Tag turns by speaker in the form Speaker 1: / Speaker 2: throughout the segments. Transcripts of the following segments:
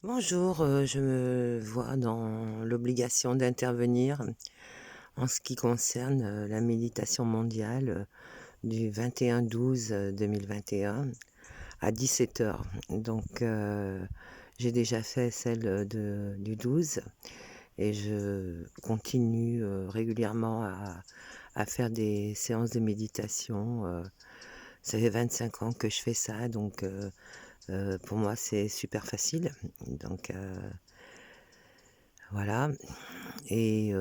Speaker 1: Bonjour, je me vois dans l'obligation d'intervenir en ce qui concerne la méditation mondiale du 21-12-2021 à 17 heures. Donc, j'ai déjà fait celle du 12 et je continue régulièrement à faire des séances de méditation. Ça fait 25 ans que je fais ça, donc pour moi c'est super facile. Donc, voilà. Et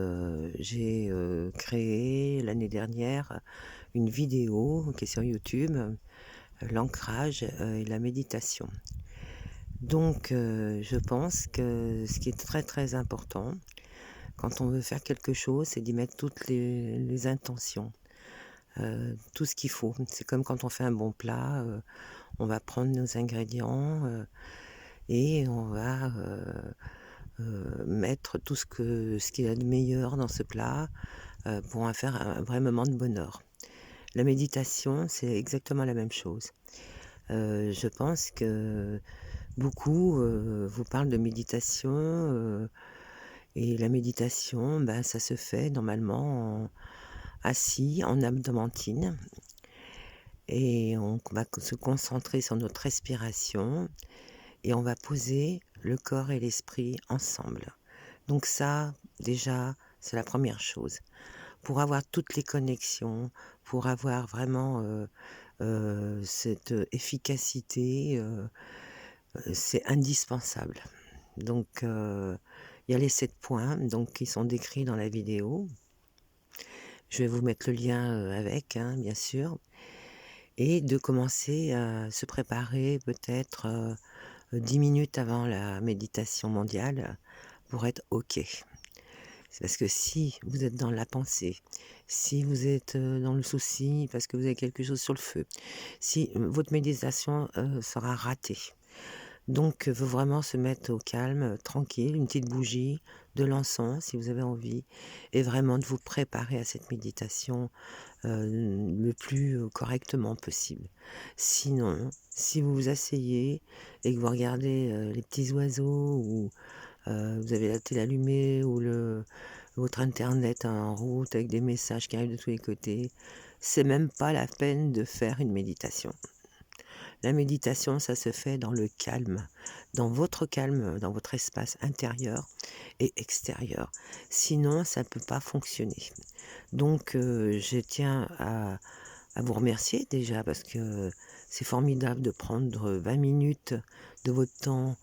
Speaker 1: j'ai créé l'année dernière une vidéo qui est sur YouTube, l'ancrage et la méditation. Donc je pense que ce qui est très très important quand on veut faire quelque chose, c'est d'y mettre toutes les intentions, tout ce qu'il faut. C'est comme quand on fait un bon plat, on va prendre nos ingrédients et on va mettre tout ce qu'il y a de meilleur dans ce plat pour en faire un vrai moment de bonheur. La méditation, c'est exactement la même chose. Je pense que beaucoup vous parlent de méditation et la méditation, ben, ça se fait normalement assis en abdomantine et on va se concentrer sur notre respiration et on va poser le corps et l'esprit ensemble. Donc ça, déjà, c'est la première chose. Pour avoir toutes les connexions, pour avoir vraiment cette efficacité, c'est indispensable. Donc, il y a les 7 points donc, qui sont décrits dans la vidéo. Je vais vous mettre le lien avec, hein, bien sûr. Et de commencer à se préparer peut-être 10 minutes avant la méditation mondiale pour être OK. C'est parce que si vous êtes dans la pensée, si vous êtes dans le souci parce que vous avez quelque chose sur le feu, si votre méditation sera ratée. Donc, il faut vraiment se mettre au calme, tranquille, une petite bougie, de l'encens si vous avez envie, et vraiment de vous préparer à cette méditation le plus correctement possible. Sinon, si vous vous asseyez et que vous regardez les petits oiseaux ou vous avez la télé allumée ou votre internet en route avec des messages qui arrivent de tous les côtés, c'est même pas la peine de faire une méditation. La méditation, ça se fait dans le calme, dans votre espace intérieur et extérieur. Sinon, ça ne peut pas fonctionner. Donc, je tiens à vous remercier déjà parce que c'est formidable de prendre 20 minutes de votre temps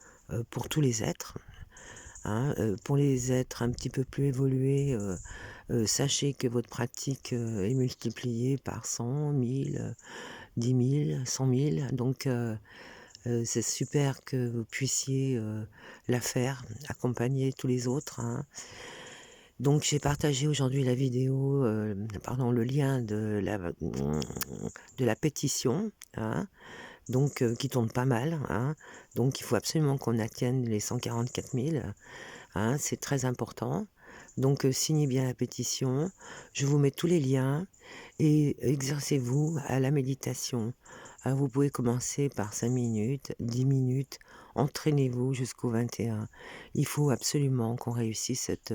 Speaker 1: pour tous les êtres. Hein, pour les êtres un petit peu plus évolués, sachez que votre pratique est multipliée par 100, 1000, 10 000, 100 000. Donc, c'est super que vous puissiez la faire, accompagner tous les autres. Hein. Donc, j'ai partagé aujourd'hui la vidéo, pardon, le lien de la pétition, hein, donc qui tourne pas mal. Hein. Donc, il faut absolument qu'on atteigne les 144 000. Hein, c'est très important. Donc, signez bien la pétition. Je vous mets tous les liens et exercez-vous à la méditation. Vous pouvez commencer par 5 minutes, 10 minutes. Entraînez-vous jusqu'au 21. Il faut absolument qu'on réussisse cette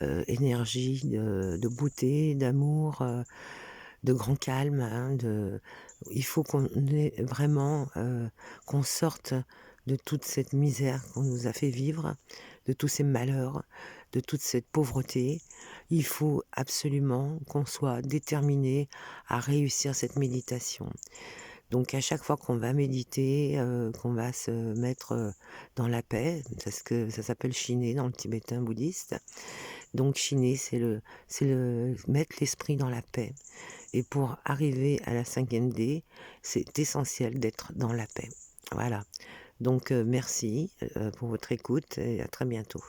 Speaker 1: énergie de beauté, d'amour, de grand calme. Hein, il faut qu'on ait vraiment qu'on sorte de toute cette misère qu'on nous a fait vivre, de tous ces malheurs, de toute cette pauvreté. Il faut absolument qu'on soit déterminé à réussir cette méditation. Donc à chaque fois qu'on va méditer, qu'on va se mettre dans la paix, parce que ça s'appelle chiner dans le tibétain bouddhiste. Donc chiner, c'est le mettre l'esprit dans la paix. Et pour arriver à la 5e D, c'est essentiel d'être dans la paix. Voilà. Donc merci pour votre écoute et à très bientôt.